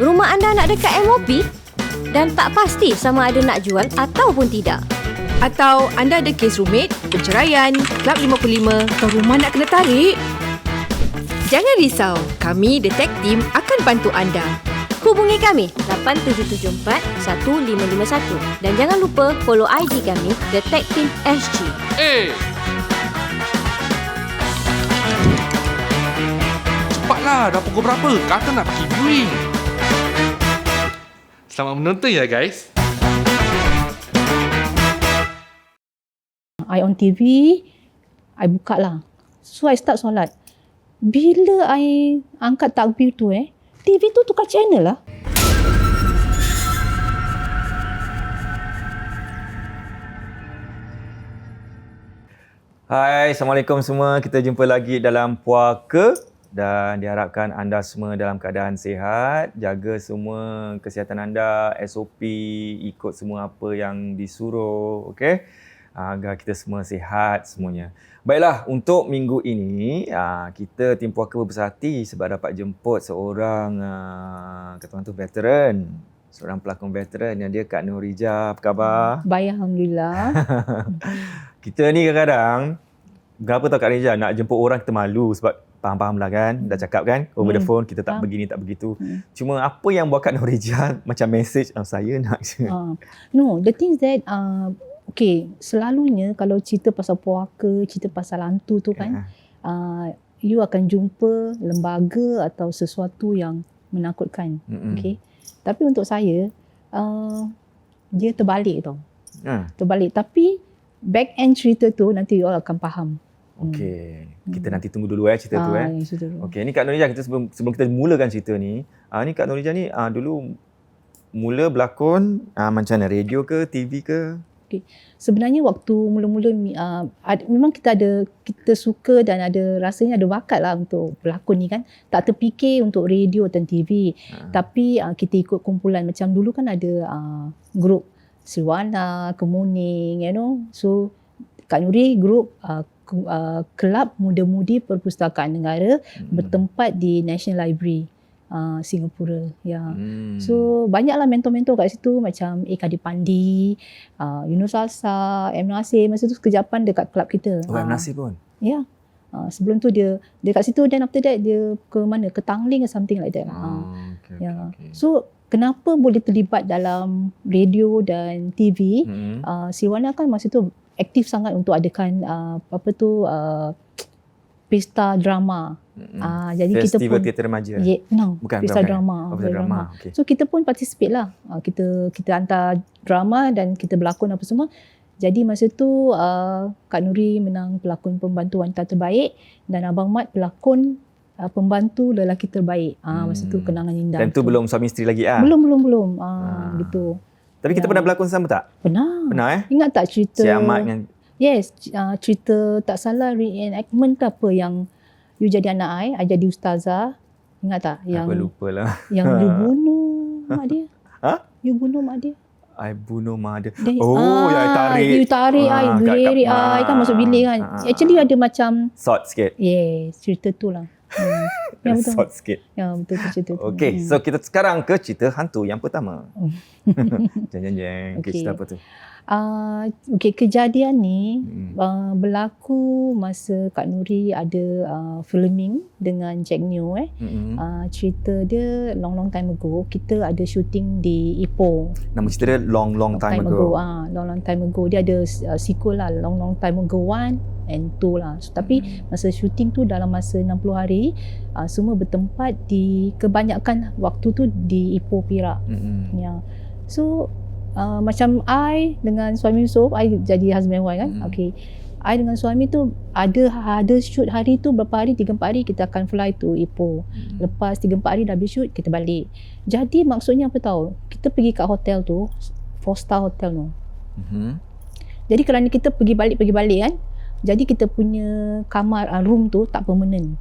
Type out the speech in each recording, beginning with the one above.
Rumah anda nak dekat MOP dan tak pasti sama ada nak jual ataupun tidak. Atau anda ada kes rumit, perceraian, Kelab 55 atau rumah nak kena tarik? Jangan risau, kami The Tech Team akan bantu anda. Hubungi kami 8774-1551 dan jangan lupa follow IG kami The Tech Team SG. Cepatlah, dah pukul berapa? Kata nak pergi viewing. Selamat menonton ya guys. I on TV, I buka lah. So I start solat. Bila I angkat takbir tu TV tu tukar channel lah. Hai, Assalamualaikum semua. Kita jumpa lagi dalam Puaka dan diharapkan anda semua dalam keadaan sihat. Jaga semua kesihatan anda, SOP, ikut semua apa yang disuruh, okey? Agar kita semua sihat semuanya. Baiklah, untuk minggu ini kita tim Puaka berbesar hati sebab dapat jemput seorang kata orang tu veteran. Seorang pelakon veteran yang dia Kak Nurija. Apa khabar? Baik, Alhamdulillah. Kita ni kadang-kadang, berapa tau Kak Nurija, nak jemput orang kita malu sebab faham lah kan, dah cakap kan over the phone, kita tak begini tak begitu. Cuma apa yang buat Kak Nurija macam message saya nak je. No, the thing is that okay, selalunya kalau cerita pasal puaka, cerita pasal hantu tu kan, you akan jumpa lembaga atau sesuatu yang menakutkan. Okay. Tapi untuk saya, dia terbalik tau. Terbalik. Tapi back end cerita tu nanti you all akan faham. Okey. Kita nanti tunggu dulu cerita tu Cerita tu. Okey, ni Kak Nurija, kita sebelum kita mulakan cerita ni, ni Kak Nurija ni dulu mula berlakon macam mana, radio ke, TV ke? Okay. Sebenarnya waktu mula-mula memang kita suka dan ada rasanya ada bakat lah untuk berlakon ni kan. Tak terfikir untuk radio dan TV. Tapi kita ikut kumpulan. Macam dulu kan ada grup Silwana, Kemuning, you know. So Kak Nuri grup Kelab Muda-Mudi Perpustakaan Negara bertempat di National Library Singapura. So banyaklah mentor-mentor kat situ macam Kadi Pandi, Yunus Alsa, M. Nasir. Masa tu kejapan dekat kelab kita. M. Nasir pun? Ya. Sebelum tu dia kat situ, then after that dia ke mana? Ke Tangling or something like that. Okay. So kenapa boleh terlibat dalam radio dan TV? Silwana kan masa tu aktif sangat untuk adakan pesta drama. Jadi Festival kita pun Teater Remaja. Bukan pesta drama. Drama. Okay. So kita pun participate lah. Kita hantar drama dan kita berlakon apa semua. Jadi masa tu Kak Nuri menang pelakon pembantu wanita terbaik dan Abang Mat pelakon pembantu lelaki terbaik. Masa tu kenangan indah. Dan tu belum suami isteri lagi Belum. Gitu. Tapi kita pernah berlakon sama tak? Pernah. Ingat tak cerita? Cik Ahmad dengan... Yes, cerita tak salah reenactment ke apa yang you jadi anak I jadi ustazah. Ingat tak? Aku lupa lah. Yang you bunuh mak dia. You bunuh mak dia. I bunuh mak dia. Then, yang tarik. You tarik I, berit I kan masuk bilik kan. Actually ada macam... Short sikit. Yes, cerita tu lah. Ya, betul. Short sikit. Ya, betul cerita tu. Okay, so kita sekarang ke cerita hantu yang pertama. Jeng. Okay, cerita apa tu? Kejadian ni berlaku masa Kak Nuri ada filming dengan Jack Neo. Cerita dia long time ago. Kita ada shooting di Ipoh. Nama cerita dia long time ago. Long time ago. Dia ada sequel lah, long time ago 1 and 2 lah. So, tapi masa shooting tu dalam masa 60 hari semua bertempat di kebanyakan waktu tu di Ipoh Perak. So macam I dengan suami Yusof, I jadi husband and wife kan. Okay. I dengan suami tu ada shoot hari tu berapa hari, 3-4 hari kita akan fly to Ipoh. Lepas 3-4 hari dah habis shoot, kita balik. Jadi maksudnya apa tahu? Kita pergi kat hotel tu, 4-star hotel tu. Jadi kerana kita pergi balik kan, jadi kita punya kamar, room tu tak permanent.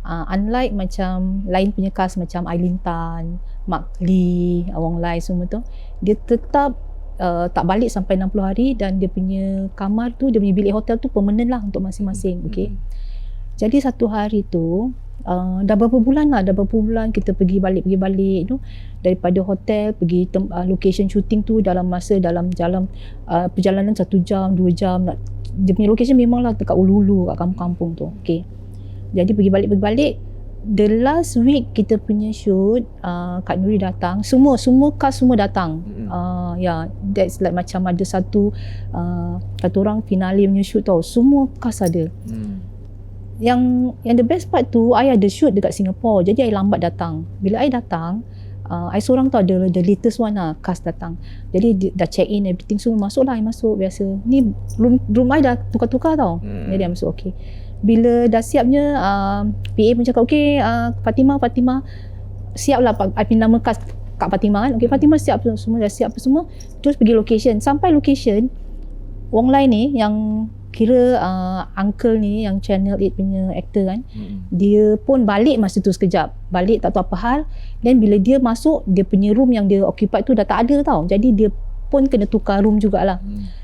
Unlike macam lain punya cast macam Aileen Tan, Mark Lee, Wong Lai semua tu, dia tetap tak balik sampai 60 hari dan dia punya kamar tu, dia punya bilik hotel tu permanent lah untuk masing-masing. Okay. Jadi satu hari tu dah berapa bulan kita pergi balik daripada hotel pergi location shooting tu dalam perjalanan 1 jam 2 jam dia punya location memanglah dekat ulu-ulu kat kampung-kampung tu. Okay, jadi pergi balik the last week kita punya shoot, Kak Nuri datang, semua cast semua datang. That's like macam ada satu orang finale punya shoot tau, semua cast ada. Yang the best part tu, I ada shoot dekat Singapore, jadi I lambat datang. Bila I datang, I seorang tu ada the latest one lah, cast datang. Jadi dah check in everything, semua masuk lah. I masuk biasa. Ni room I dah tukar-tukar tau. Jadi I masuk. Okay, bila dah siapnya, PA pun cakap okay, Fatimah siap lah, I pindah nama cast Kak Fatimah kan. Okay, Fatimah siap semua, dah siap semua. Terus pergi location. Sampai location, Wong Lai ni yang kira uncle ni yang Channel 8 punya actor kan, dia pun balik masa tu sekejap, balik tak tahu apa hal. Dan bila dia masuk, dia punya room yang dia occupied tu dah tak ada tau, jadi dia pun kena tukar room jugalah.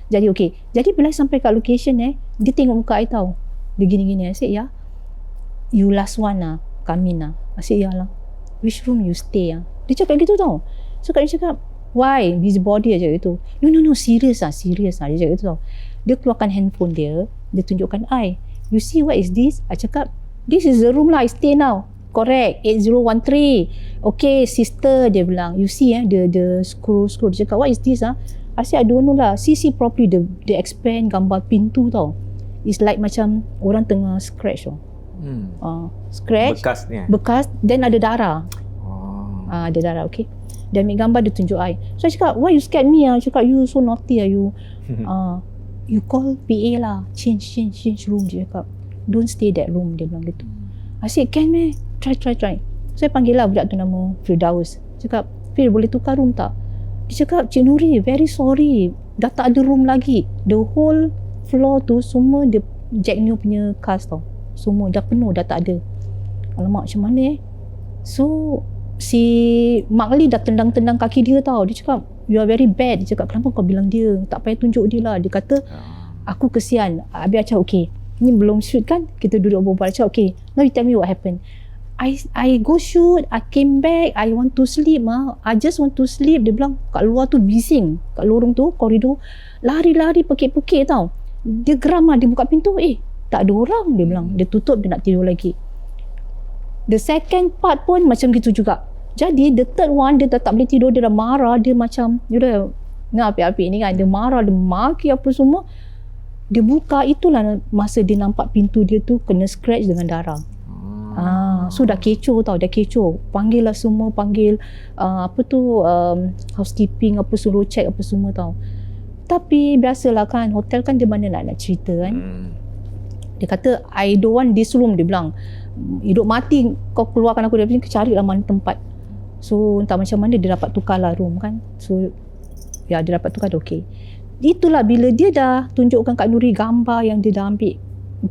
Jadi okay, jadi bila sampai kat location dia tengok muka I tau, dia gini-gini. I said, ya, you last one lah, come in lah. I said, ya lah, which room you stay lah. Dia cakap gitu tau. So Kak dia cakap, why? Busybody aja gitu. No, serious lah. Dia cakap gitu tau. Dia keluarkan handphone dia tunjukkan I. You see what is this? I cakap, this is the room lah I stay now. Correct, 8013. Okay, sister, dia bilang. You see dia scroll. Dia cakap, what is this ah? I said, I don't know lah. See properly, dia expand gambar pintu tau. It's like macam orang tengah scratch tau. Scratch. Bekas, then ada darah. Ada darah, okay. Dia ambil gambar, dia tunjuk I. So I cakap, why you scared me ah? Cakap, you so naughty ah you. You call PA lah, change room. Dia cakap, don't stay that room, dia bilang gitu. I said, can meh? Try. So I panggil lah budak tu nama Firdaus. Cakap, Fir, boleh tukar room tak? Dia cakap, Cik Nuri, very sorry, dah tak ada room lagi. The whole floor tu semua dia Jack Neo punya cast tau, semua dah penuh, dah tak ada. Alamak, macam mana So si Mak Lee dah tendang kaki dia tau. Dia cakap, you are very bad. Dia cakap, kenapa kau bilang dia? Tak payah tunjuk dia lah. Dia kata, aku kesian. Habis cakap, okay, ni belum shoot kan? Kita duduk berbual. Cakap, okay, now you tell me what happened. I go shoot, I came back, I want to sleep. I just want to sleep. Dia bilang, kat luar tu bising. Kat lorong tu, koridor, lari-lari, pekik-pekik tau. Dia geram lah, dia buka pintu. Tak ada orang, dia bilang. Dia tutup, dia nak tidur lagi. The second part pun macam gitu juga. Jadi the third one, dia dah tak boleh tidur, dia dah marah, dia macam apik-apik ni kan, dia marah, dia maki apa semua. Dia buka, itulah masa dia nampak pintu dia tu kena scratch dengan darah. So dah kecoh tau, panggil lah semua, housekeeping apa, suruh check apa semua tau. Tapi biasalah kan, hotel kan dia mana nak cerita kan. Dia kata, I don't want this room, dia bilang. Hidup mati kau keluarkan aku dari sini, carilah mana tempat. So entah macam mana dia dapat tukar lah room kan. So dia dapat tukar, okay. Itulah bila dia dah tunjukkan Kak Nuri gambar yang dia dah ambil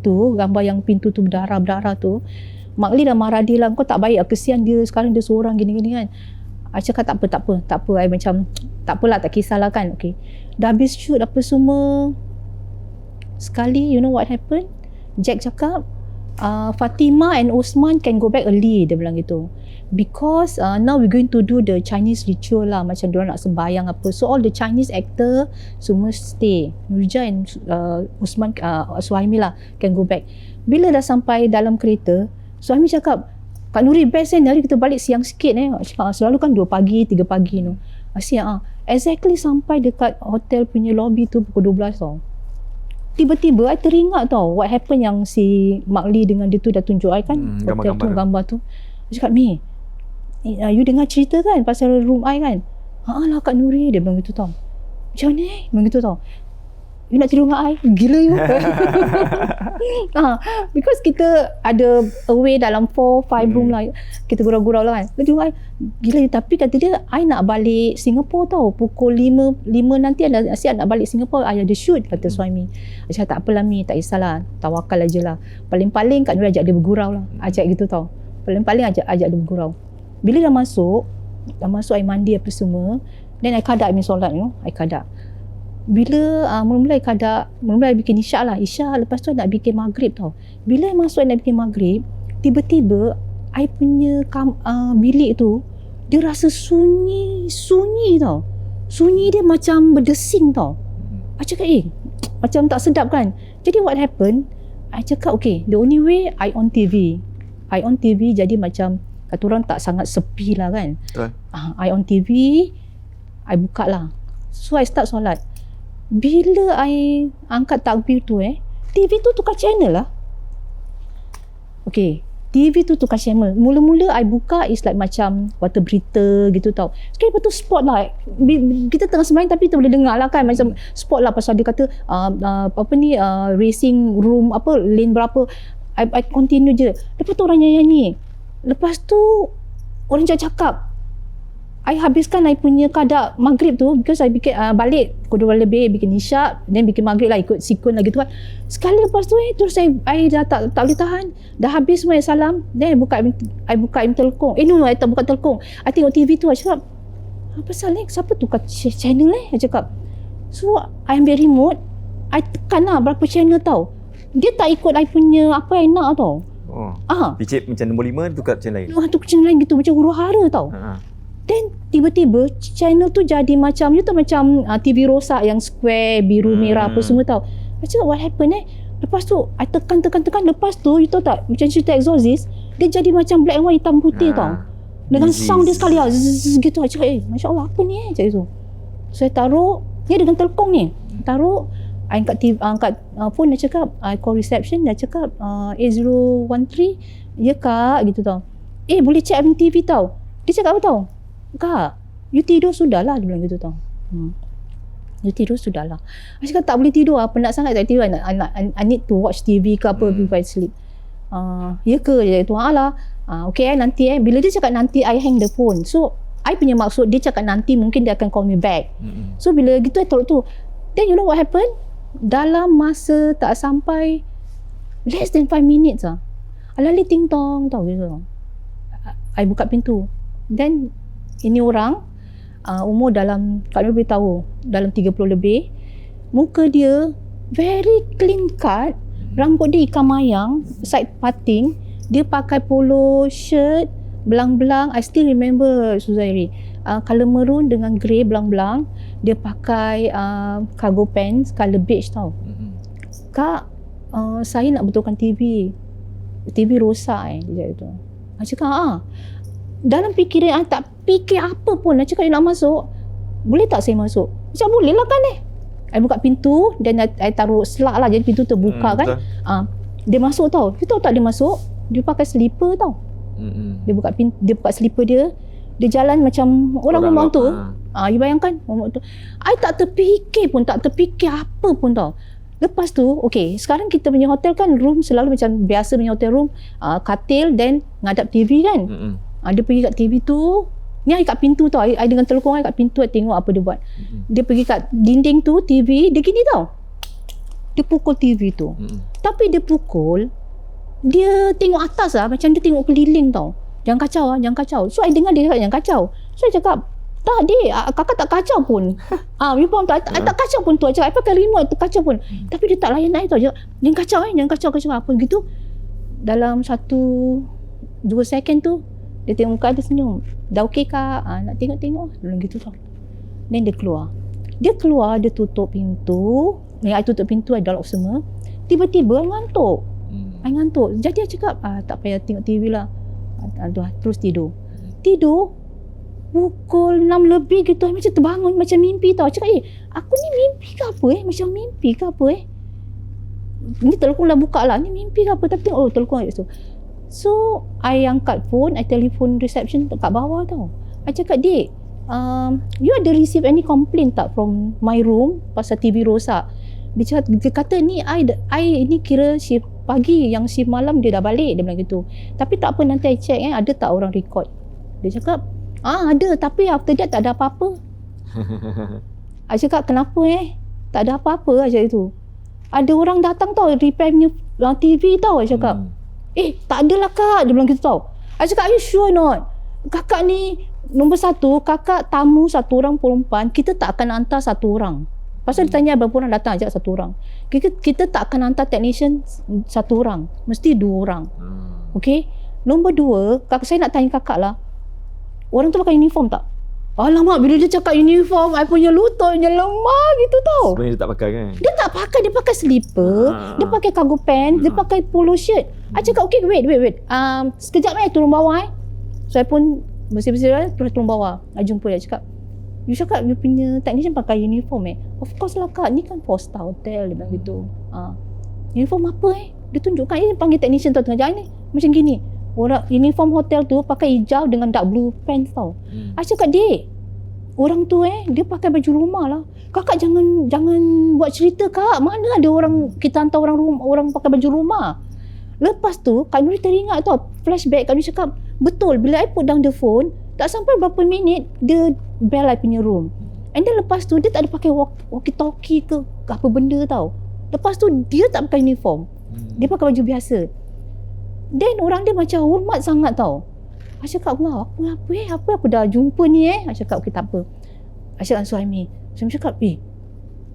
tu, gambar yang pintu tu berdarah tu. Mak Lee dah marah dia lah, kau tak baik, kesian dia sekarang, dia seorang gini-gini kan. I cakap tak apa. I macam tak apalah, tak kisahlah kan. Okay, dah habis shoot apa semua. Sekali, you know what happened? Jack cakap, Fatimah and Osman can go back early, dia bilang gitu. Because now we're going to do the Chinese ritual lah, macam diorang nak sembahyang apa. So all the Chinese actor semua stay. Nurja and Osman, Suhaimi lah, can go back. Bila dah sampai dalam kereta, Suhaimi cakap, Kak Nuri best hari kita balik siang sikit Cakap, selalu kan 2 pagi, 3 pagi Asyik exactly sampai dekat hotel punya lobby tu pukul 12 tau. Tiba-tiba I teringat tau what happened yang si Mak Lee dengan dia tu dah tunjuk I kan, hotel tu, gambar tu. Dia cakap, Mi, you dengar cerita kan pasal room I kan? Lah Kak Nuri, dia bilang gitu tau. Macam mana bilang gitu tau. You nak tidur dengan I? Gila you. Because kita ada away dalam 4-5 room lah. Kita gurau-gurau lah kan. Dia tidur I. Gila you. Tapi kata dia, I nak balik Singapore tau. Pukul 5 nanti asyik nak balik Singapore. I ada shoot, kata suami. I cakap, tak apalah Mi, tak kisahlah. Tawakal aje lah. Paling-paling Kak Nuri ajak dia bergurau lah. Ajak gitu tau. Paling-paling ajak dia bergurau. Bila dah masuk I mandi apa semua. Then I kadak I solat, I kadak. Bila mula-mula I bikin isyak lah. Isyak, lepas tu I nak bikin maghrib tau. Bila I masuk I nak bikin maghrib, tiba-tiba I punya bilik tu dia rasa sunyi tau. Sunyi dia macam berdesing tau. I cakap macam tak sedap kan. Jadi what happened, I cakap okay, the only way I on TV. Jadi macam kata orang tak sangat sepi lah kan. Betul. I on TV, I buka lah. So I start solat. Bila I angkat takbir tu TV tu tukar channel lah. Okay, TV tu tukar channel. Mula-mula I buka is like macam warta berita gitu tau. Sekali lepas tu spot lah. Kita tengah sembahyang tapi kita boleh dengar lah kan. Macam spot lah pasal dia kata racing room lane berapa. I continue je. Lepas tu orang nyanyi. Lepas tu orang cakap. I habiskan I punya qada maghrib tu because I bikin balik pukul 2 lebih bikin isyak, then bikin maghrib lah ikut sikun lagi tu kan. Sekali lepas tu terus I dah tak boleh tahan. Dah habis semua salam, then I buka telekong. No, I tak buka telekong. I tengok TV tu, I cakap, apa pasal ni? Siapa tukar channel I cakap. So I ambil remote, I tekan lah berapa channel tau. Dia tak ikut I punya apa I nak tau. Picit macam nombor 5 tukar channel lain. Tukar channel lain gitu macam huru-hara tau. Then tiba-tiba channel tu jadi macam macam TV rosak yang square biru merah apa semua tau. Macam what happen Lepas tu I tekan lepas tu you tahu tak macam cerita Exorcist dia jadi macam black and white hitam putih tau. Dengan sound dia sekali gitu. I cakap masya-Allah apa ni macam tu. So I taruh dia dengan telekong ni. Taruh I angkat phone dia cakap I call reception dia cakap 8013 ya kak gitu tau. Boleh check MTV tau. Dia cakap apa tau? Kak, you tidur sudah lah, dia bilang gitu tau. You tidur sudah lah. I cakap tak boleh tidur lah, penat sangat tak tidur. I need to watch TV ke apa before I sleep. Ya ke? Dia tu lah. Okay nanti bila dia cakap nanti I hang the phone. So I punya maksud dia cakap nanti mungkin dia akan call me back. So bila gitu I taruh tu. Then you know what happened? Dalam masa tak sampai less than 5 minutes lah. Alali ting tong tau gitu. I buka pintu. Then ini orang umur dalam Kak Nur beritahu dalam 30 lebih. Muka dia very clean cut, rambut dia ikan mayang, side parting. Dia pakai polo shirt belang-belang. I still remember Suzairi. Color maroon dengan grey belang-belang. Dia pakai cargo pants color beige tau. Kak, saya nak betulkan TV rosak dia cakap tu. I cakap dalam fikiran I tak fikir apa pun. I cakap dia nak masuk, boleh tak saya masuk? Macam boleh lah kan I buka pintu dan I taruh selak lah, jadi pintu terbuka kan. Dia masuk tau. You tahu tak dia masuk? Dia pakai slipper tau. Dia buka slipper dia. Dia jalan macam orang rumah tu. You bayangkan rumah tu. I tak terfikir apa pun tau. Lepas tu, okay, sekarang kita punya hotel kan room selalu macam biasa punya hotel room, katil then ngadap TV kan. Dia pergi kat TV tu, ni I kat pintu tau. I dengan telekong I kat pintu, I tengok apa dia buat. Dia pergi kat dinding tu, TV, dia gini tau. Dia pukul TV tu. Tapi dia pukul, dia tengok atas lah, macam dia tengok keliling tau. Jangan kacau. So I dengar dia cakap jangan kacau. So I cakap, tak dek, kakak tak kacau pun. You faham tak? I tak kacau pun tu. I cakap, I pakai remote, tak kacau pun. Tapi dia tak layan I tau. Jangan kacau apa gitu. Dalam 1-2 second tu, dia tengok muka dia senyum. Dah okey kak? Nak tengok. Dia gitu tau. Then dia keluar. Dia tutup pintu. I tutup pintu, I dah lock semua. Tiba-tiba I ngantuk. Jadi I cakap, tak payah tengok TV lah. Terus tidur. Pukul 6 lebih gitu. I macam terbangun, macam mimpi tau. I cakap, aku ni mimpi ke apa Macam mimpi ke apa Ni telekong dah buka lah. Ni mimpi ke apa? Tapi tengok, telekong I So, I angkat phone, I telefon reception kat bawah tau. I cakap, Dek, you ada receive any complaint tak from my room pasal TV rosak? Dia kata ni, I ni kira shift pagi, yang shift malam dia dah balik, dia bilang gitu. Tapi tak apa, nanti I check ada tak orang record. Dia cakap, ada, tapi after that tak ada apa-apa. I cakap, kenapa tak ada apa-apa macam itu. Ada orang datang tau, repair punya TV tau, I cakap. Tak adalah kak, dia bilang gitu tau. I cakap, are you sure not? Kakak ni nombor 1, kakak tamu 1 orang perempuan, kita tak akan hantar 1 orang. Pasal dia tanya berapa orang datang, ajak 1 orang. Kita tak akan hantar technician 1 orang, mesti 2 orang. Okey. Nombor 2, saya nak tanya kakak lah. Orang tu pakai uniform tak? Alamak, bila dia cakap uniform, I punya lututnya lemah gitu tau. Sebenarnya dia tak pakai kan? Dia tak pakai, dia pakai slipper, dia pakai cargo pants, dia pakai polo shirt. I cakap, okay, wait. Sekejap turun bawah So, I pun bersih-bersih terus turun bawah. I jumpa dia, cakap, you cakap you punya technician pakai uniform Of course lah kak, ni kan 4-star hotel, dia bilang gitu. Uniform apa Dia tunjukkan, dia panggil technician tau tengah jalan ni. Macam gini. Orang uniform hotel tu pakai hijau dengan dark blue pants tau. I cakap, dek, orang tu dia pakai baju rumah lah. Kakak jangan buat cerita kak. Mana ada orang, kita hantar orang pakai baju rumah. Lepas tu Kak Nuri teringat tau, flashback. Kak Nuri cakap, betul, bila I put down the phone, tak sampai berapa minit dia bell I punya room. And then lepas tu dia tak ada pakai walkie-talkie ke apa benda tau. Lepas tu dia tak pakai uniform. Dia pakai baju biasa. Then orang dia macam hormat sangat tau. I cakap, Allah, apa dah jumpa ni I cakap, okay, tak apa. I cakap, Suhaimi cakap,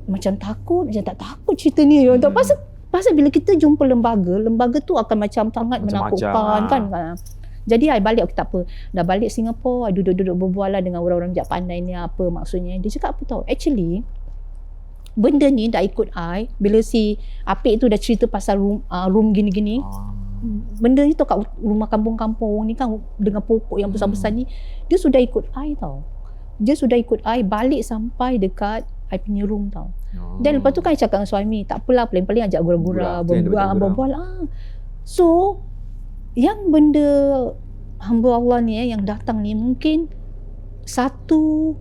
macam takut, macam tak takut cerita ni. Pasal bila kita jumpa lembaga tu akan macam sangat menakutkan kan. Jadi I balik, okay, tak apa. Dah balik Singapura, I duduk-duduk berbual lah dengan orang-orang bijak pandai ni, apa maksudnya. Dia cakap apa tau, actually benda ni dah ikut I. Bila si Apik tu dah cerita pasal room gini-gini, benda ni tu kat rumah kampung-kampung ni kan, dengan pokok yang besar-besar ni, dia sudah ikut I tau. Dia sudah ikut I balik sampai dekat I punya room tau. Dan lepas tu kan I cakap dengan suami, tak apalah, paling-paling ajak gurau-gurau, berbual. So yang benda hamba Allah ni yang datang ni mungkin satu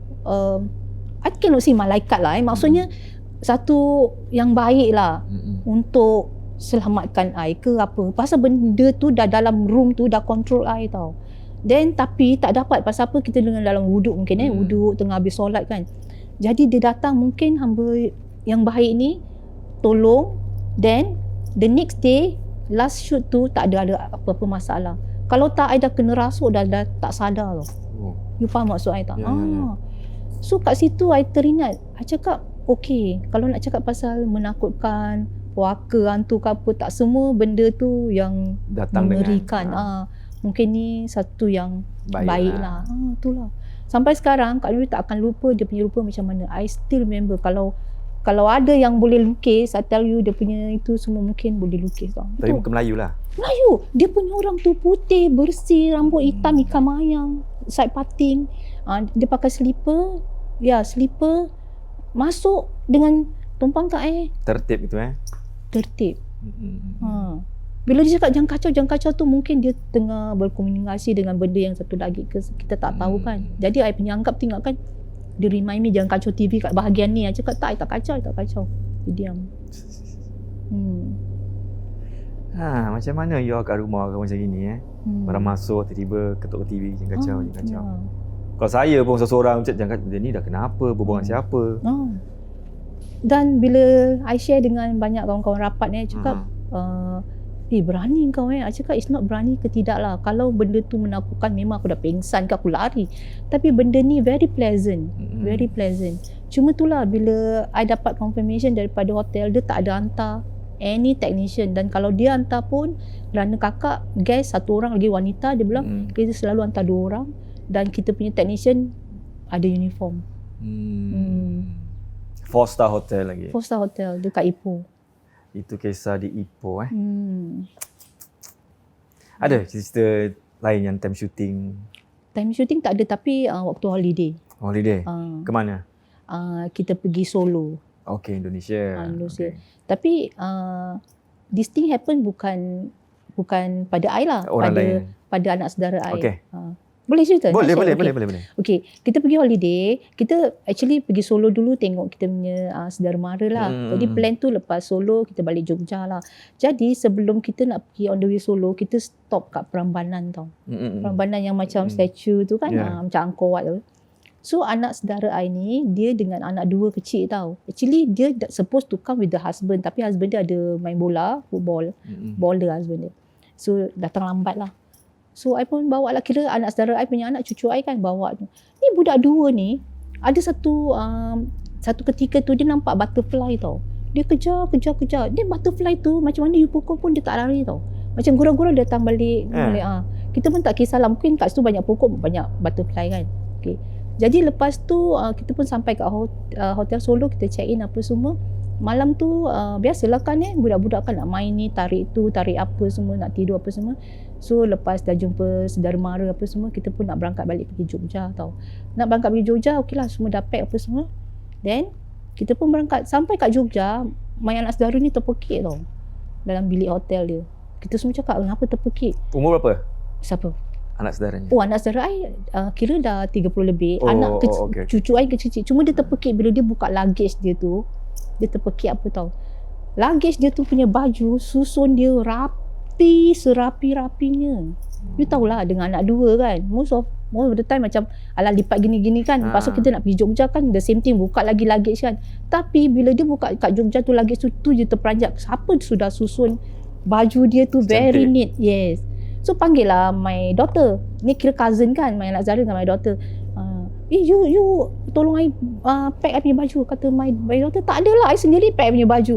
I cannot say malaikat lah maksudnya satu yang baik lah untuk selamatkan I ke apa. Pasal benda tu dah dalam room tu dah control I tau. Then tapi tak dapat, pasal apa, kita dengan dalam wuduk mungkin wuduk tengah habis solat kan. Jadi dia datang, mungkin hamba yang baik ni tolong. Then the next day last shoot tu tak ada apa-apa masalah. Kalau tak I dah kena rasuk, dah tak sadar tau. You faham maksud I tak? So kat situ I teringat, I cakap, okay, kalau nak cakap pasal menakutkan, puaka, hantu ke apa, tak semua benda tu yang datang mengerikan. Mungkin ni satu yang baik lah. Itulah. Sampai sekarang Kak Nuri tak akan lupa dia punya rupa macam mana. I still remember. Kalau ada yang boleh lukis, I tell you, dia punya itu semua mungkin boleh lukis tau. Tapi bukan Melayu lah. Melayu. Dia punya orang tu putih, bersih, rambut hitam, ikan mayang, side parting. Dia pakai slipper. Ya, slipper. Masuk dengan tumpang kat tertib gitu tertib. Bila dia cakap jangan kacau tu, mungkin dia tengah berkomunikasi dengan benda yang satu lagi ke, kita tak tahu kan. Jadi I penyangkap tengok kan, dia remind me jangan kacau TV kat bahagian ni. I cakap tak, I tak kacau. Dia diam. Macam mana you kat rumah macam gini Orang masuk tiba-tiba ketuk ke TV, jangan kacau. Kalau saya pun seorang macam jangan kacau, dia ni dah kenapa, berbual dengan siapa. Dan bila I share dengan banyak kawan-kawan rapat ni, I cakap, berani kau I cakap, it's not berani ke tidak lah. Kalau benda tu menakutkan, memang aku dah pengsan ke, aku lari. Tapi benda ni very pleasant. Very pleasant. Cuma itulah, bila I dapat confirmation daripada hotel, dia tak ada hantar any technician. Dan kalau dia hantar pun, kerana kakak guest satu orang lagi wanita, dia bilang kita selalu hantar 2 orang. Dan kita punya technician ada uniform. 4-star hotel lagi. 4-star hotel dekat Ipoh. Itu kisah di Ipoh Ada cerita lain yang time shooting? Time shooting tak ada, tapi waktu holiday. Holiday? Ke mana? Kita pergi Solo. Okay, Indonesia. Okay. Tapi this thing happen bukan pada I lah. Pada anak saudara I. Okay. Boleh cerita? Boleh. Okay, kita pergi holiday. Kita actually pergi Solo dulu tengok kita punya saudara mara lah. Jadi plan tu lepas Solo kita balik Jogja lah. Jadi sebelum kita nak pergi on the way Solo, kita stop kat Prambanan tau. Prambanan yang macam statue tu kan, macam Angkor Wat tu. So anak saudara I ni, dia dengan anak 2 kecil tau. Actually dia supposed to come with the husband, tapi husband dia ada main bola, football. Baller husband dia. So datang lambat lah. So I pun bawa lah, kira anak saudara I punya anak, cucu I kan bawa tu. Ni budak 2 ni, ada satu ketika tu dia nampak butterfly tau. Dia kejar. Dia butterfly tu macam mana you pukul pun dia tak lari tau. Macam gurau-gurau datang balik. Kita pun tak kisahlah. Mungkin kat situ banyak pokok, banyak butterfly kan. Okay. Jadi lepas tu kita pun sampai kat hotel Solo, kita check in apa semua. Malam tu biasalah kan budak-budak kan nak main ni, tarik tu, tarik apa semua, nak tidur apa semua. So lepas dah jumpa saudara mara apa semua, kita pun nak berangkat balik pergi Jogja tau. Nak berangkat pergi Jogja, okeylah semua dah pack apa semua. Then kita pun berangkat. Sampai kat Jogja, my anak saudara ni terpekik tau dalam bilik hotel dia. Kita semua cakap, kenapa terpekik? Umur berapa Siapa? anak saudaranya? Oh, anak saudara I kira dah 30 lebih. Anak okay. Cucu I kecil-kecil. Cuma dia terpekik bila dia buka luggage dia tu. Dia terpekik apa tau? Luggage dia tu punya baju, susun dia rapi, serapi-rapinya. You tahulah dengan anak dua kan. Most of the time macam alah lipat gini-gini kan. Lepas tu kita nak pergi Jogja kan, the same thing, buka lagi luggage kan. Tapi bila dia buka kat Jogja tu, luggage tu je terperanjat. Siapa sudah susun baju dia tu very neat. Yes. So panggil lah my daughter. Ni kira cousin kan, my anak Zara dengan my daughter. You tolong I pack I punya baju. Kata my daughter, tak adalah, I sendiri pack I punya baju.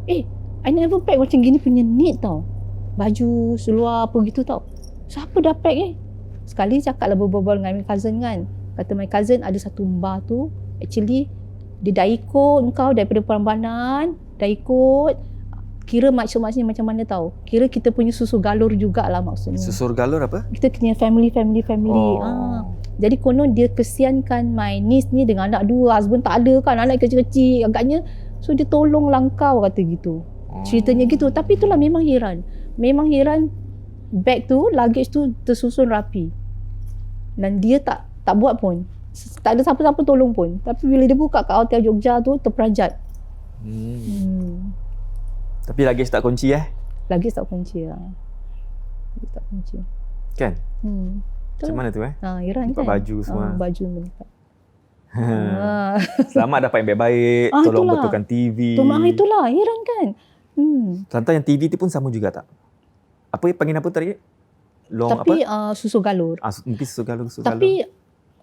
I never pack macam gini punya neat tau. Baju, seluar apa gitu tau. Siapa dah pack Sekali cakap lah berbual dengan my cousin kan. Kata my cousin ada satu mbah tu, actually dia dah ikut engkau daripada Prambanan, dah ikut. Kira maksudnya macam mana tau. Kira kita punya susur galur jugalah maksudnya. Susur galur apa? Kita punya family. Jadi konon dia kesiankan my niece ni dengan anak dua, husband tak ada kan, anak kecil-kecil agaknya. So dia tolong langkau kata gitu. Ceritanya gitu. Tapi itulah memang heran. Bag tu, luggage tu tersusun rapi. Dan dia tak buat pun. Tak ada siapa-siapa tolong pun. Tapi bila dia buka kat hotel Jogja tu, terperanjat. Tapi luggage tak kunci Luggage tak kunci lah. Luggage tak kunci. Kan? Macam mana tu Heran Buka kan? baju semua. Baju melipat. Selamat dapat yang baik-baik. Tolong itulah. betulkan TV. Itulah, heran kan? Lantas yang TV tu pun sama juga tak? Apa panggil apa tadi? Tapi susu galur. Mungkin susu galur. Tapi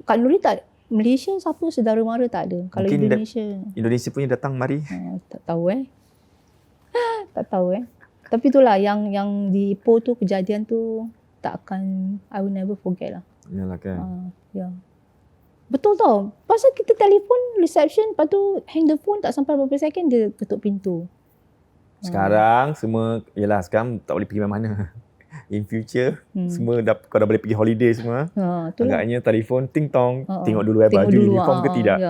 kat Nuri tak, Malaysia siapa saudara mara tak ada. Kalau mungkin Indonesia. Indonesia punya datang mari. Tak tahu tak tahu Tapi itulah yang di Ipoh tu, kejadian tu tak akan, I will never forget lah. Yalah kan. Ya. Betul tau. Pasal kita telefon reception, lepas tu hang the phone, tak sampai beberapa second dia ketuk pintu. Sekarang semua, yelah sekarang tak boleh pergi mana-mana. In future, semua kau dah boleh pergi holiday semua. Agaknya telefon ting tong, tengok dulu baju uniform ke tidak.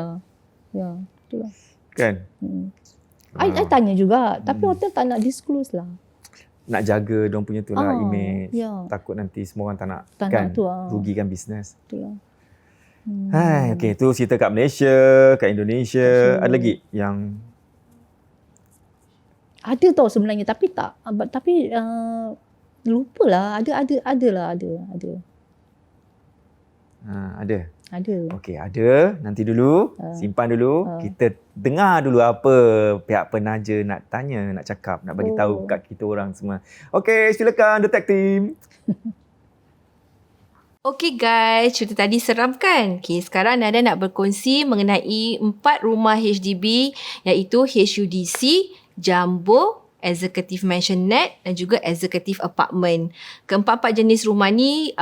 Ya, itulah. Kan? I tanya juga, tapi hotel tak nak disclose lah. Nak jaga diorang punya tu lah image. Ya. Takut nanti semua orang tak nak nak tu, rugikan bisnes. Itulah. Okay, tu cerita kat Malaysia, kat Indonesia. Ada lagi yang ada tau sebenarnya, tapi lupalah. Ada lah. Ada. Okey, ada. Nanti dulu, simpan dulu. Kita dengar dulu apa pihak penaja nak tanya, nak cakap, nak bagi tahu kat kita orang semua. Okey, silakan The Tech Team. Okay guys, cerita tadi seram kan? Okay, sekarang Nada nak berkongsi mengenai 4 rumah HDB, iaitu HUDC, Jumbo, Executive Mansionette dan juga Executive Apartment. Keempat-empat jenis rumah ni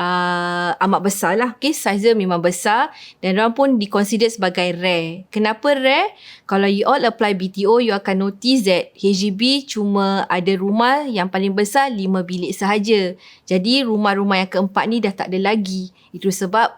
amat besar lah. Okay, size memang besar dan diorang pun diconsider sebagai rare. Kenapa rare? Kalau you all apply BTO, you akan notice that HDB cuma ada rumah yang paling besar 5 bilik sahaja. Jadi rumah-rumah yang keempat ni dah tak ada lagi. Itu sebab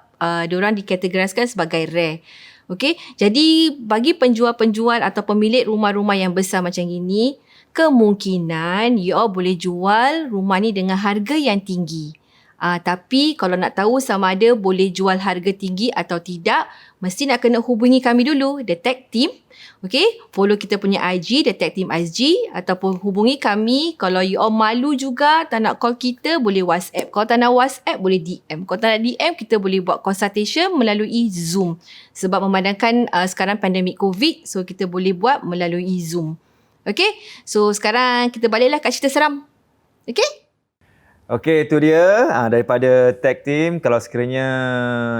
diorang dikategoriskan sebagai rare. Okay, jadi bagi penjual-penjual atau pemilik rumah-rumah yang besar macam ini, kemungkinan you all boleh jual rumah ni dengan harga yang tinggi. Tapi kalau nak tahu sama ada boleh jual harga tinggi atau tidak, mesti nak kena hubungi kami dulu, The Tech Team. Okay, follow kita punya IG, The Tech Team SG, ataupun hubungi kami. Kalau you all malu juga, tak nak call kita, boleh WhatsApp. Kalau tak nak WhatsApp, boleh DM. Kalau tak nak DM, kita boleh buat consultation melalui Zoom. Sebab memandangkan sekarang pandemik COVID, so kita boleh buat melalui Zoom. Okay, so sekarang kita baliklah kat cerita seram. Okay? Okay, itu dia daripada Tech Team. Kalau sekiranya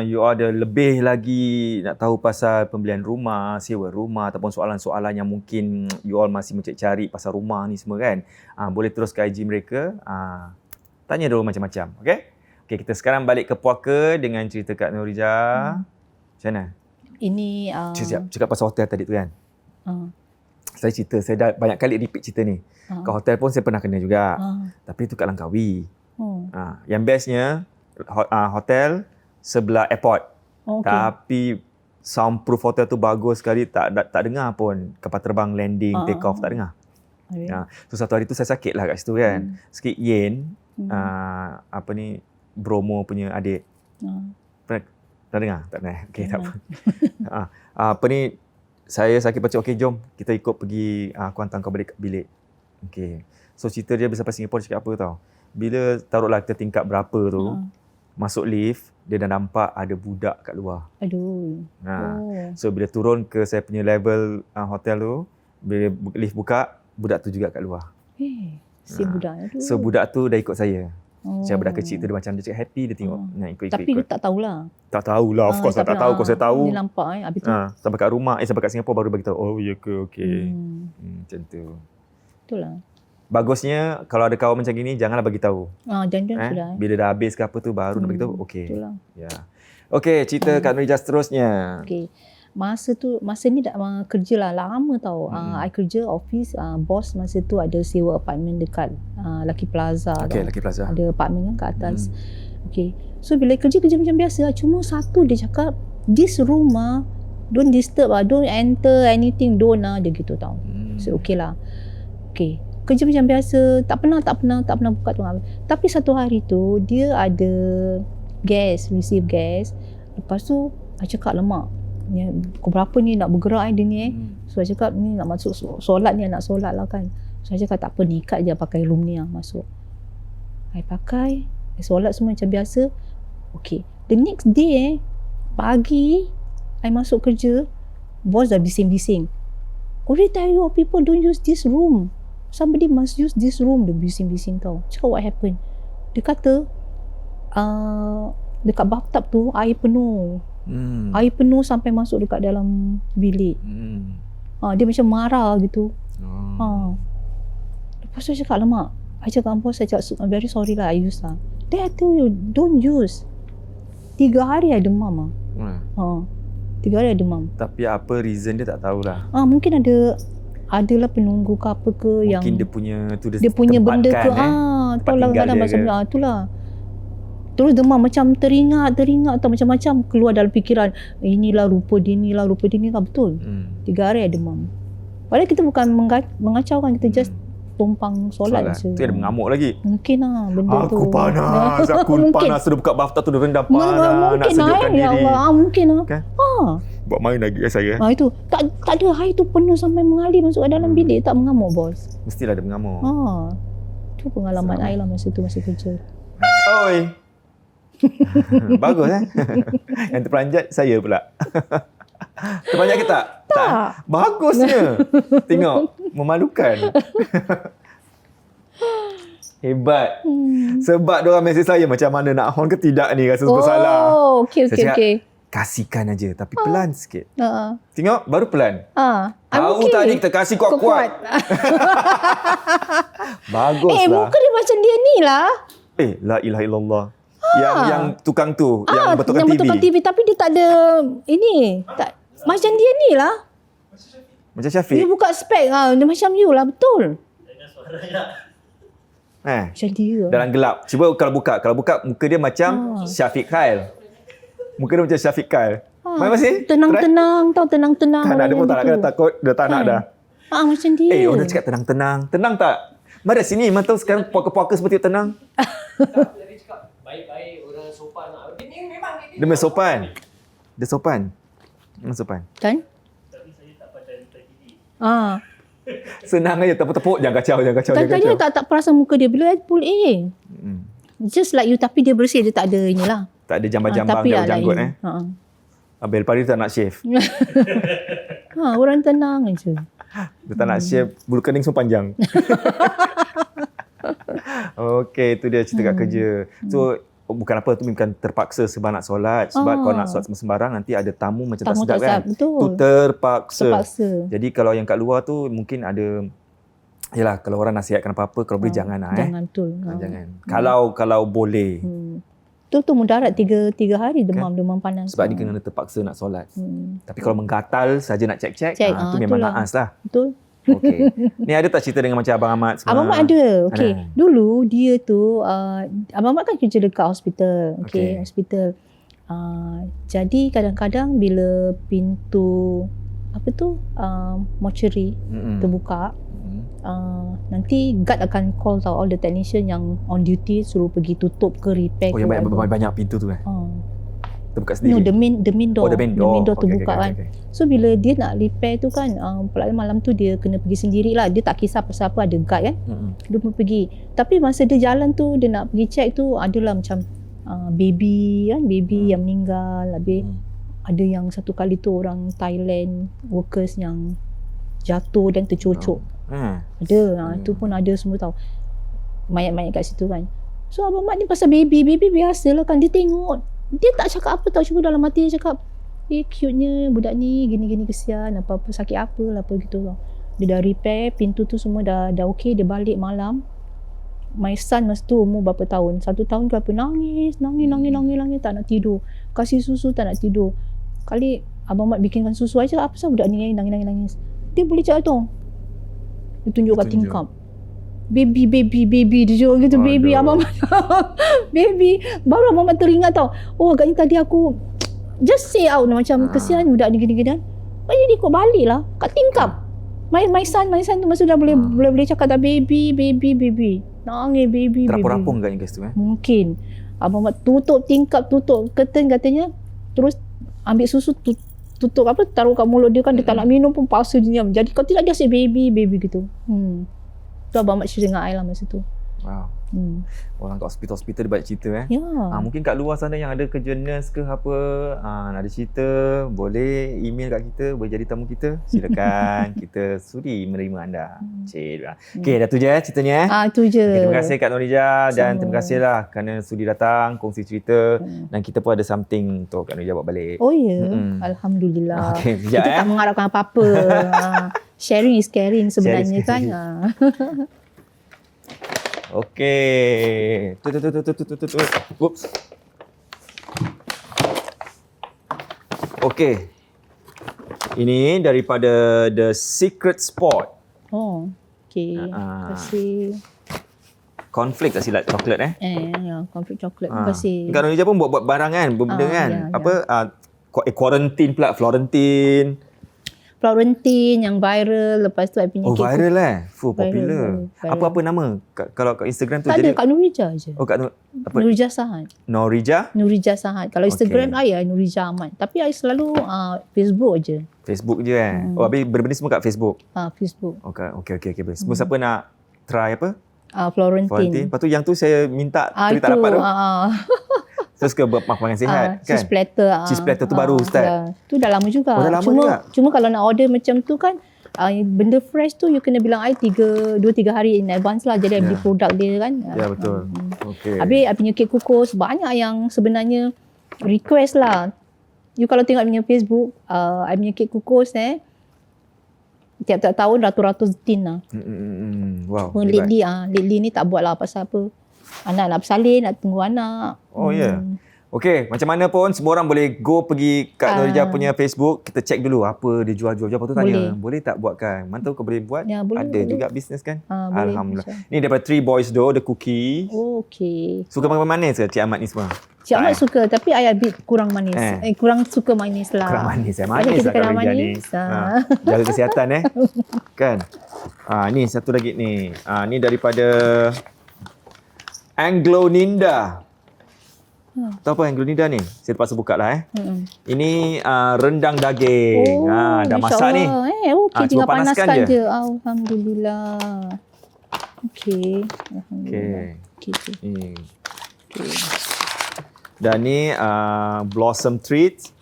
you ada lebih lagi nak tahu pasal pembelian rumah, sewa rumah ataupun soalan-soalan yang mungkin you all masih mencari pasal rumah ni semua kan, boleh terus ke IG mereka. Tanya dulu macam-macam. Okay? Okay, kita sekarang balik ke puaka dengan cerita Kak Nurija. Macam mana? Ini Cakap pasal hotel tadi tu kan. Saya cerita, saya dah banyak kali repeat cerita ni. Kat hotel pun saya pernah kena juga. Tapi itu kat Langkawi. Yang bestnya, hotel sebelah airport. Tapi soundproof hotel tu bagus sekali. Tak dengar pun kapal terbang landing, take off. Tak dengar. So satu hari tu saya sakit lah kat situ kan. Sikit yen. Bromo punya adik. Pernah dengar? Tak pernah. Okay, tak apa. Saya sakit baca, okay jom kita ikut pergi, aku hantar kau balik bilik. Okay. So cerita dia sampai Singapura cakap apa tau. Bila taruhlah kita tingkat berapa tu, masuk lift, dia dah nampak ada budak kat luar. Aduh. So bila turun ke saya punya level hotel tu, bila lift buka, budak tu juga kat luar. Si budak tu. So budak tu dah ikut saya. Macam budak kecil tu dia macam dia cakap happy, dia tengok nak ikut. Tapi dia tak tahulah. Tak tahulah, of course tak tahu. Kalau saya tahu. Dia nampak habis tu. Sampai kat rumah, sampai kat Singapura baru bagi tahu. Oh ya ke, okey. Macam tu. Betul lah. Bagusnya kalau ada kawan macam gini janganlah bagi tahu. Jangan sudah. Bila dah habis ke apa tu baru nak bagi tahu. Okey. Betul lah. Ya. Okey, cerita Kak Nurija seterusnya. Okey. Masa ni dah kerja lah lama tau. I kerja office, bos masa tu ada sewa apartment dekat Lucky Plaza. Okey, Lucky Plaza. Ada apartment kan kat atas. Okey. So bila kerja macam biasa, cuma satu dia cakap, this room don't disturb don't enter anything, don't dia gitu tau. So okey lah. Okey. Kerja macam biasa, tak pernah buka tu. Tapi satu hari tu dia ada receive gas. Lepas tu I cakap lemak. Pukul berapa ni nak bergerak dia ni So I cakap ni nak masuk solat ni, nak solat lah kan. So I cakap tak apa ni, ikat je pakai room ni masuk. I pakai, I solat semua macam biasa. Okay, the next day pagi I masuk kerja, bos dah bising-bising. Already tell you people don't use this room, somebody must use this room. Dia bising-bising tau. Cakap what happened? Dia kata dekat bathtub tu air penuh. Air penuh sampai masuk dekat dalam bilik. Dia macam marah gitu. Lepas tu saya cakap, lemak. I cakap, bos, saya cakap, I'm very sorry lah, I use lah. Then I tell you, don't use. 3 hari I demam. 3 hari I demam. Tapi apa reason dia tak tahulah. Mungkin adalah penunggu ke apa ke. Mungkin yang dia punya tu dia punya benda ke. Tahu lah kadang macam itulah. Terus demam macam teringat atau macam-macam keluar dalam fikiran. Inilah rupa dia ni lah betul. 3 hari ada demam. Padahal kita bukan mengacau kan, kita just tumpang solat je. Tu ada mengamuk lagi. Mungkin lah benda tu. Aku panas, aku panas. Sudah buka bathtub tu dah rendam panas. Nak sejukkan diri. Ya Allah, mungkin lah. Kan? Buat main lagi saya. Itu tak ada, air tu penuh sampai mengalir masuk ke dalam bilik. Tak mengamuk, bos. Mestilah ada mengamuk. Tu pengalaman I lah masa kerja. Oi. Bagus Yang terperanjat saya pula. Terperanjat ke tak? Tak. Bagusnya. Tengok, memalukan. Hebat. Sebab diorang mesej saya macam mana nak on ke tidak ni, rasa bersalah. Okey. Kasihkan aja tapi pelan sikit. Tengok, baru pelan. Tahu tadi kita kasih kuat-kuat. Baguslah. Muka dia macam dia ni lah. La ilaha illallah. Yang tukang tu, yang betulkan TV. Tapi dia tak ada ini. Tak, macam dia ni lah. Macam Syafiq. Dia buka spek, dia macam you lah, betul. Dengan suaranya. Macam dia. Dalam gelap. Cuba kalau buka muka dia macam Syafiq Khail. Muka dia macam Syafiq Khail. Mai masih? Tenang-tenang tau, tenang-tenang. Tak nak, dia pun tak nak kena takut, dia tak nak dah. Macam dia. Orang cakap tenang-tenang. Tenang tak? Mari sini, mantau sekarang puaka-puaka seperti tenang. Baik-baik, orang sopan lah. Dia ni memang Dia memang sopan. Dia sopan. Memang sopan. Kan? Tapi saya tak pandai letak gini. Senang aja, tepuk-tepuk. Jangan kacau. Tadi tak perasan muka dia. Bila I pull just like you, tapi dia bersih. Dia tak ada inilah. Tak ada jambang-jambang jauh janggut. Habis lepas dia tak nak shave. Orang tenang je. Dia tak nak shave, bulu kening semua panjang. Okey, itu dia cerita kat kerja. So, bukan apa tu, bukan terpaksa sebab nak solat. Sebab kau nak solat sembarang, nanti ada tamu macam tak sedap kan. Betul. Tu terpaksa. Terpaksa. Jadi kalau yang kat luar tu mungkin ada Yelah, kalau orang nasihatkan apa-apa, kalau boleh jangan lah. Jangan betul. Jangan. Kalau boleh. Tu mudarat 3 hari demam panas. Sebab dia kena terpaksa nak solat. Tapi kalau menggatal saja nak cek-cek, tu memang itulah. naas lah. Betul. Okey. Ni ada tak cerita dengan macam Abang Ahmad semua? Abang Mat ada. Okey. Ada. Dulu dia tu Abang Mat kan kerja dekat hospital. Okey. Hospital. Jadi kadang-kadang bila pintu mortuary terbuka, nanti guard akan call tau all the technician yang on duty suruh pergi tutup ke repair Oh, ke yang whatever. banyak pintu tu terbuka sendiri? No, the main door. Oh, the main The main door door. terbuka kan. So bila dia nak repair tu kan, malam tu dia kena pergi sendirilah. Dia tak kisah pasal apa, ada guard kan. Dia pun pergi. Tapi masa dia jalan tu, dia nak pergi check tu, adalah macam baby yang meninggal. Habis ada yang satu kali tu orang Thailand workers yang jatuh dan tercocok. Ada. Tu pun ada semua tau. Mayat-mayat kat situ kan. So Abang Mat ni pasal baby biasalah kan. Dia tengok. Dia tak cakap apa tau. Cuma dalam hati dia cakap, cute-nya budak ni, gini-gini kesian, apa-apa sakit apa lah, apa gitu tau. Dia dah repair, pintu tu semua dah okey, dia balik malam. My son masa tu umur berapa tahun? 1 tahun ke apa, nangis, tak nak tidur. Kasih susu tak nak tidur. Kali Abang Mat bikinkan susu aja, apa sah budak ni nangis. Dia boleh cakap tu. Dia tunjuk kat tingkap. Baby dia cakap gitu. Baby Abang Mat. Baby. Baru Abang Mat teringat tau. Oh agaknya tadi aku just say out macam kesian budak ni gini-gini. Lepas dia ikut balik lah kat tingkap. My son tu masa dah boleh cakap dah baby. Nangis baby. Terapung-rapung kat guys tu Mungkin. Abang Mat tutup tingkap, tutup curtain katanya. Terus ambil susu tutup taruh kat mulut dia kan. Dia tak nak minum pun paksa dia diam. Jadi kalau tidak dia asyik baby gitu. Tu Abang Mat cerita dengan I lah masa tu. Wow. Orang kat hospital dia banyak cerita Ya. Mungkin kat luar sana yang ada kerja nurse ke apa, nak ada cerita, boleh email kat kita, boleh jadi tamu kita. Silakan. Kita sudi menerima anda. Okey, dah tu je ceritanya. Tu je. Okay, terima kasih Kak Norija dan Sama. terima kasihlah kerana sudi datang, kongsi cerita dan kita pun ada something untuk Kak Norija bawa balik. Oh ya. Alhamdulillah. Okey, sekejap Kita tak mengharapkan apa-apa. Sharing is caring sebenarnya kan. Okey. Oops. Okey. Ini daripada The Secret Spot. Oh, okey. Terima kasih. Cornflakes tak silap, coklat Conflict coklat. Terima kasih. Kak Norija pun buat barang kan, benda kan. ya. Quarantine pula, Florentine yang viral. Lepas tu I punya Oh, kek viral popular. Viral. Apa nama? Kalau kat Instagram tu tak jadi ada, Kak Nurija je. Oh, apa? Nurija Sahad. Norija? Sahad. Kalau Instagram I Nurija Ahmad. Tapi I selalu Facebook je. Facebook je Oh, habis benda semua kat Facebook. Facebook. Okey. Semua siapa nak try apa? Florentine. Lepas tu yang tu saya minta tapi tak itu, dapat tu. Saya suka buat makanan sihat kan. Cheese platter. Cheese platter tu baru start. Ya. Tu dah lama juga. Oh, dah lama juga. Cuma kalau nak order macam tu kan, benda fresh tu you kena bilang I 2-3 hari in advance lah. Jadi I beli produk dia kan. Ya, betul. Okey. Habis I punya kek kukus banyak yang sebenarnya request lah. You kalau tengok I punya Facebook, I punya kek kukus tiap-tiap tahun ratus-ratus tin lah. Wow. Lately ni tak buat lah pasal apa. Anak nak bersalin, nak tunggu anak. Oh ya. Okey, macam mana pun semua orang boleh go pergi Kak Norija punya Facebook, kita check dulu apa dia jual-jual. Lepas tu tanya, boleh tak buatkan? Mantap kau boleh buat? Ya, boleh, ada boleh. juga bisnes kan? Boleh, Alhamdulillah. insya. Ni daripada Three Boys Dough, the cookie. Oh, okey. Suka makan manis ke Cik Ahmad ni semua? Cik Ahmad suka tapi I a bit kurang manis. Kurang suka manis lah. Kurang manis Manis lah kita Kak kena Norija ni. manis. Jaga kesihatan kan? Ni satu lagi ni. Ni daripada Anglo Ninda. Tahu apa Anglo Ninda ni? Saya terpaksa buka lah Ini rendang daging. Dah masak ni. Okey, Cuma tinggal panaskan panaskan je. je. Alhamdulillah. Okey. Alhamdulillah. Okey. Dan ni Blossom Treats.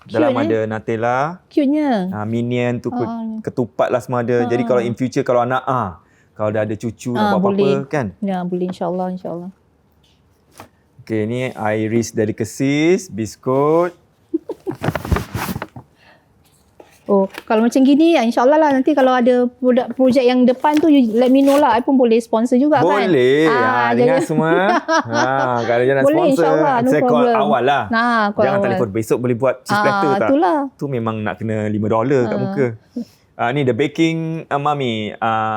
Dalam Cute, ada Nutella. Cute-nya. Minion tu ketupat lah semua ada. Jadi kalau in future kalau anak kalau dah ada cucu nak buat apa-apa kan. Ya, boleh insya-Allah. Okey, ni Iris Delicacies, biskut. Oh, kalau macam gini, insyaAllah lah nanti kalau ada projek yang depan tu, you let me know lah. I pun boleh sponsor juga kan. Boleh. Dengar jangan- semua. Kalau jangan Boleh, sponsor, insyaAllah, no saya call problem. awal lah. Call Jangan awal. telefon besok boleh buat cheese platter tak? Itulah. Tu memang nak kena $5 kat muka. Ni the baking mami,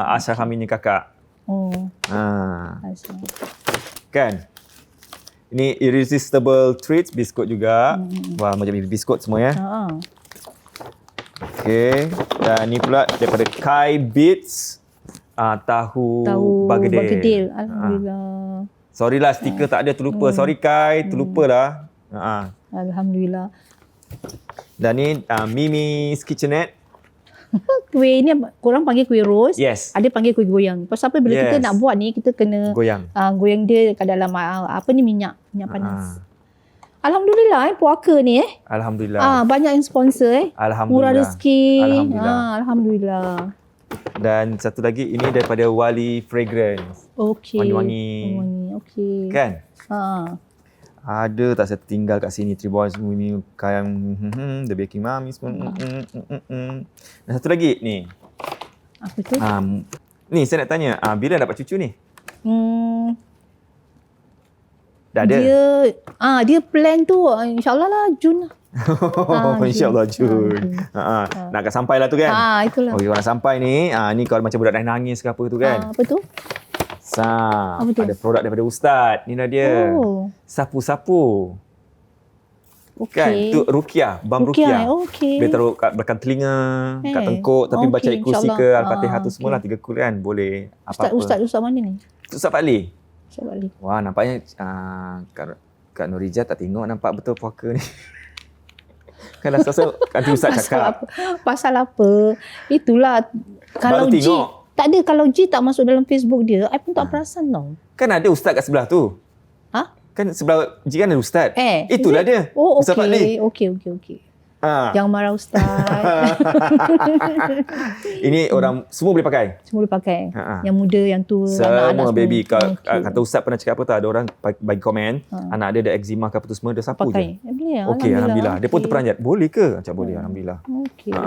Ashraf Aminnya kakak. Oh, asal. Kan? Ini irresistible treats, biskut juga. Wah, macam biskut semua ya. Okay. Dan ni pula daripada Kai Beats, tahu bergedil. Alhamdulillah. Sorry lah, stiker tak ada, terlupa. Sorry Kai, terlupa lah. Alhamdulillah. Dan ni Mimi's Kitchenette. Kuih ni korang panggil kuih rose. Yes. Ada panggil kuih goyang. Pasal apa bila kita nak buat ni, kita kena Goyang. goyang dia kat dalam minyak panas. Alhamdulillah puaka ni Alhamdulillah. banyak yang sponsor Alhamdulillah. Murah rezeki. Alhamdulillah. Alhamdulillah. Dan satu lagi, ini daripada Wali Fragrance. Okey. Wangi-wangi. Okey. Kan? Ada tak saya tinggal kat sini, Three Boys, Mimi, Kayang, The Baking Mami semua. Dan satu lagi ni. Apa tu? Ni saya nak tanya, bila dapat cucu ni? Dah ada? Dia plan tu insyaAllah lah Jun lah. InsyaAllah Jun. Nak kat sampai lah tu kan? Itulah. Okay, kalau nak sampai ni, ni kalau macam budak dah nangis ke apa tu kan? Apa tu? Apa tu? Ada produk daripada Ustaz. Ni dah dia. Sapu-sapu. Okey. Kan? Tu Ruqyah, balm Ruqyah. Okey. Dia taruh kat belakang telinga, kat tengkuk, tapi baca ayat kursi ke insyaAllah. Al-Fatihah tu semualah 3 kul kan. Boleh apa-apa. Ustaz mana ni? Ustaz Fadli. Ustaz Fadli. Wah, nampaknya Kak Nurijah tak tengok nampak betul puaka ni. Kan rasa nanti Ustaz cakap. Pasal apa? Itulah. Kalau Baru G, tengok. tak ada. Kalau G tak masuk dalam Facebook dia, I pun tak perasan tau. Kan ada Ustaz kat sebelah tu. Kan sebelah Ji kan ada Ustaz. Itulah dia. Oh, Ustaz Fadli. Okey. Jangan marah Ustaz. Ini orang semua boleh pakai. Semua boleh pakai. Yang muda, yang tua, Semua anak-anak baby. semua. Kata Ustaz pernah cakap apa tak? Ada orang bagi komen, anak dia ada eczema ke apa tu semua, dia sapu Pakai. je. Boleh. Okey, Alhamdulillah. Dia pun terperanjat. Boleh ke? Macam boleh, Alhamdulillah. Okey.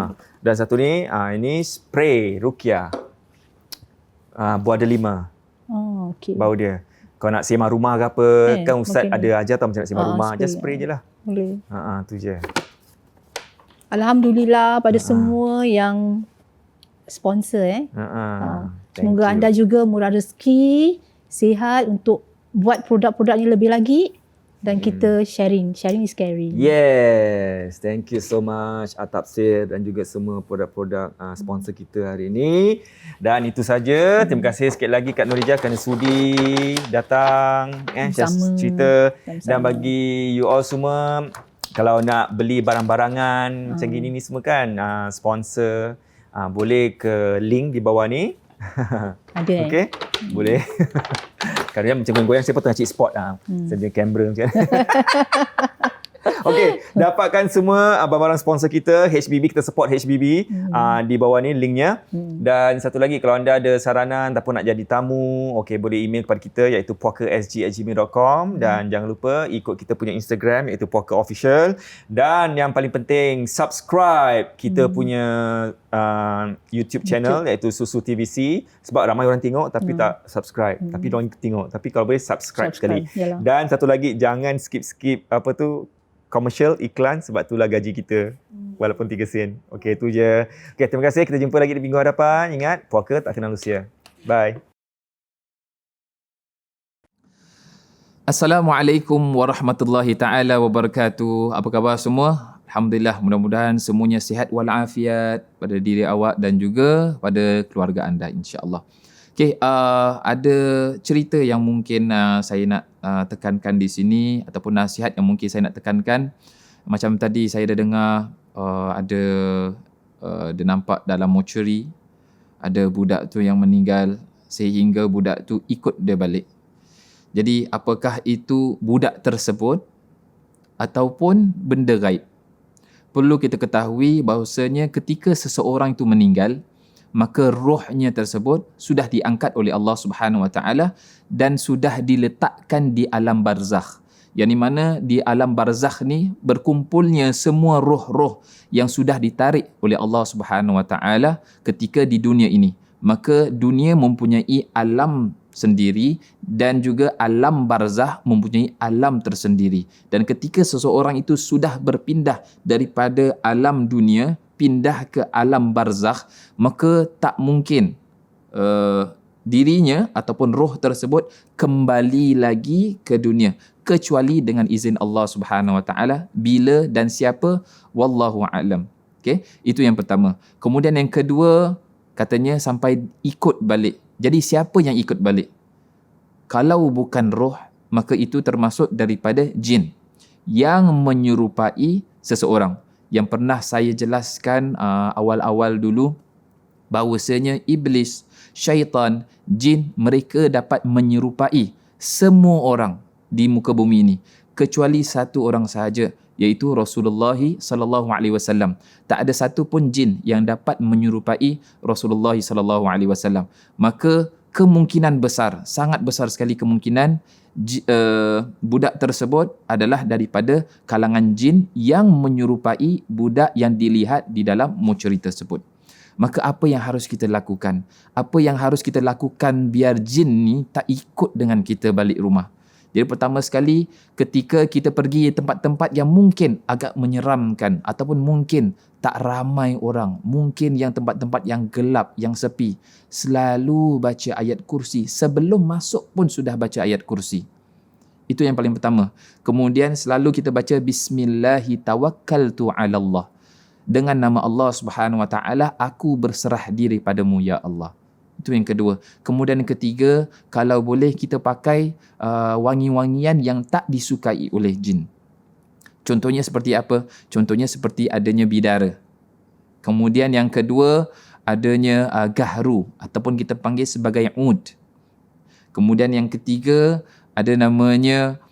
Dan satu ni, ini spray Ruqyah. Buah delima. Okey. Bau dia. Kau nak sembang rumah ke apa, kan Ustaz makin ada ajar tau macam nak sembang rumah. spray. Just spray je lah. Boleh. Tu je. Alhamdulillah pada semua yang sponsor Semoga anda juga murah rezeki, sihat untuk buat produk-produk yang lebih lagi dan kita sharing. Sharing is caring. Yes, thank you so much Atapsir dan juga semua produk-produk sponsor kita hari ini. Dan itu saja. Terima kasih sikit lagi Kak Nurijah kerana sudi datang share cerita. Dan bagi you all semua, kalau nak beli barang-barangan macam gini ni semua kan, sponsor, boleh ke link di bawah ni. Ada okay? Boleh. Kadang-kadang macam goyang-goyang, siapa tengah cik spot sedia kamera macam Okey, dapatkan semua barang-barang sponsor kita, HBB, kita support HBB di bawah ni linknya. Dan satu lagi, kalau anda ada saranan ataupun nak jadi tamu, okey, boleh email kepada kita iaitu puakasg@gmail.com. Dan jangan lupa ikut kita punya Instagram iaitu Puaka Official. Dan yang paling penting, subscribe kita punya YouTube channel iaitu Susu TVC, sebab ramai orang tengok tapi tak subscribe. Tapi diorang tengok, tapi kalau boleh subscribe sekali. Yalah. Dan satu lagi, jangan skip-skip apa tu, commercial, iklan, sebab itulah gaji kita. Walaupun 3 sen. Okey, itu je. Okey, terima kasih. Kita jumpa lagi di minggu hadapan. Ingat, puaka tak kenal usia. Bye. Assalamualaikum warahmatullahi taala wabarakatuh. Apa khabar semua? Alhamdulillah, mudah-mudahan semuanya sihat walafiat pada diri awak dan juga pada keluarga anda, insya-Allah. Okey, ada cerita yang mungkin saya nak tekankan di sini ataupun nasihat yang mungkin saya nak tekankan. Macam tadi saya dah dengar ada dia nampak dalam mortuary ada budak tu yang meninggal sehingga budak tu ikut dia balik. Jadi apakah itu budak tersebut ataupun benda gaib? Perlu kita ketahui bahawasanya ketika seseorang itu meninggal, maka rohnya tersebut sudah diangkat oleh Allah Subhanahu Wa Taala dan sudah diletakkan di alam barzakh. yang di mana di alam barzakh ni berkumpulnya semua roh-roh yang sudah ditarik oleh Allah Subhanahu Wa Taala ketika di dunia ini. Maka dunia mempunyai alam sendiri dan juga alam barzakh mempunyai alam tersendiri. Dan ketika seseorang itu sudah berpindah daripada alam dunia pindah ke alam barzakh, maka tak mungkin dirinya ataupun roh tersebut kembali lagi ke dunia kecuali dengan izin Allah Subhanahu Wa Taala. Bila dan siapa, wallahu a'lam. Okey, itu yang pertama. Kemudian yang kedua, katanya sampai ikut balik. Jadi siapa yang ikut balik? Kalau bukan roh, maka itu termasuk daripada jin yang menyerupai seseorang. Yang pernah saya jelaskan awal-awal dulu, bahawasanya iblis, syaitan, jin, mereka dapat menyerupai semua orang di muka bumi ini kecuali satu orang sahaja, iaitu Rasulullah sallallahu alaihi wasallam. Tak ada satu pun jin yang dapat menyerupai Rasulullah sallallahu alaihi wasallam. Maka kemungkinan besar, sangat besar sekali kemungkinan budak tersebut adalah daripada kalangan jin yang menyerupai budak yang dilihat di dalam mucuri tersebut. Maka apa yang harus kita lakukan? Apa yang harus kita lakukan biar jin ni tak ikut dengan kita balik rumah? Jadi pertama sekali, ketika kita pergi tempat-tempat yang mungkin agak menyeramkan ataupun mungkin tak ramai orang, mungkin yang tempat-tempat yang gelap, yang sepi, selalu baca ayat kursi. Sebelum masuk pun sudah baca ayat kursi. Itu yang paling pertama. Kemudian selalu kita baca Bismillahi tawakkaltu ala Allah. Dengan nama Allah Subhanahu Wa Taala, aku berserah diri padamu ya Allah. Itu yang kedua. Kemudian yang ketiga, kalau boleh kita pakai wangi-wangian yang tak disukai oleh jin. Contohnya seperti apa? Contohnya seperti adanya bidara. Kemudian yang kedua, adanya gahru ataupun kita panggil sebagai ud. Kemudian yang ketiga, ada namanya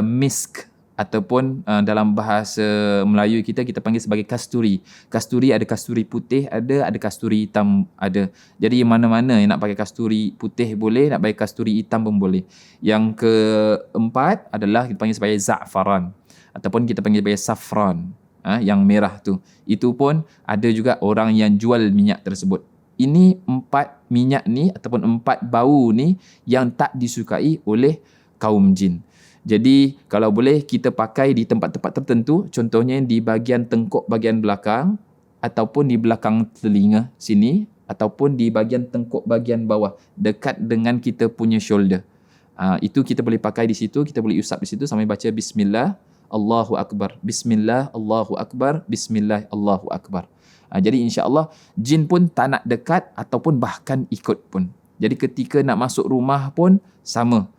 misk ataupun dalam bahasa Melayu kita panggil sebagai kasturi. Kasturi ada kasturi putih, ada kasturi hitam ada. Jadi mana-mana yang nak pakai kasturi putih boleh, nak pakai kasturi hitam pun boleh. Yang keempat adalah kita panggil sebagai za'faran ataupun kita panggil sebagai safran, yang merah tu. Itu pun ada juga orang yang jual minyak tersebut. Ini 4 minyak ni ataupun 4 bau ni yang tak disukai oleh kaum jin. Jadi kalau boleh kita pakai di tempat-tempat tertentu, contohnya di bahagian tengkuk bahagian belakang ataupun di belakang telinga sini ataupun di bahagian tengkuk bahagian bawah dekat dengan kita punya shoulder. Itu kita boleh pakai di situ, kita boleh usap di situ sambil baca Bismillah Allahu Akbar, Bismillah Allahu Akbar, Bismillah Allahu Akbar. Jadi insya-Allah jin pun tak nak dekat ataupun bahkan ikut pun. Jadi ketika nak masuk rumah pun sama.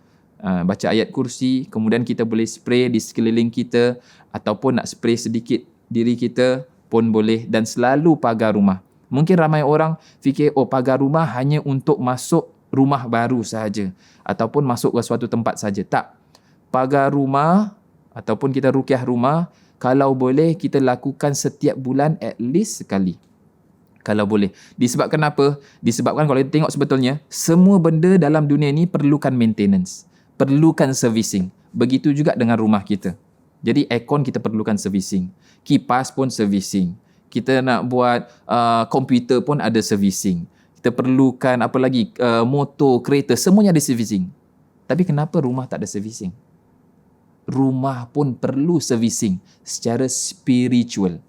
Baca ayat kursi, kemudian kita boleh spray di sekeliling kita ataupun nak spray sedikit diri kita pun boleh, dan selalu pagar rumah. Mungkin ramai orang fikir pagar rumah hanya untuk masuk rumah baru sahaja ataupun masuk ke suatu tempat saja. Tak. Pagar rumah ataupun kita ruqyah rumah kalau boleh kita lakukan setiap bulan at least sekali. Kalau boleh. Disebabkan apa? Disebabkan kalau kita tengok sebetulnya semua benda dalam dunia ini perlukan maintenance, perlukan servicing. Begitu juga dengan rumah kita. Jadi aircon kita perlukan servicing. Kipas pun servicing. Kita nak buat komputer pun ada servicing. Kita perlukan apa lagi? Motor, kereta, semuanya ada servicing. Tapi kenapa rumah tak ada servicing? Rumah pun perlu servicing secara spiritual.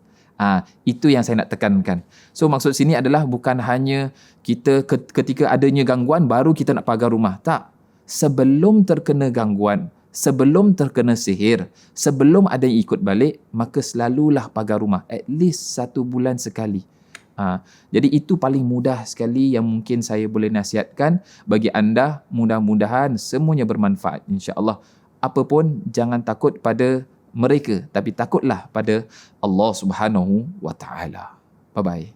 Itu yang saya nak tekankan. So maksud sini adalah bukan hanya kita ketika adanya gangguan baru kita nak pagar rumah. Tak. Sebelum terkena gangguan, sebelum terkena sihir, sebelum ada yang ikut balik, maka selalulah pagar rumah. At least 1 bulan sekali. Jadi itu paling mudah sekali yang mungkin saya boleh nasihatkan bagi anda. Mudah-mudahan semuanya bermanfaat insya-Allah. Apa pun jangan takut pada mereka, tapi takutlah pada Allah Subhanahu wa Ta'ala. Bye-bye.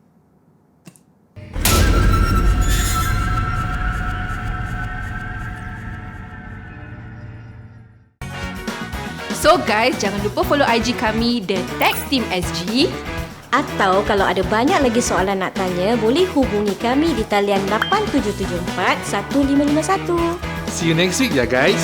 So guys, jangan lupa follow IG kami The Tech Team SG. Atau kalau ada banyak lagi soalan nak tanya, boleh hubungi kami di talian 8774 1551. See you next week ya guys.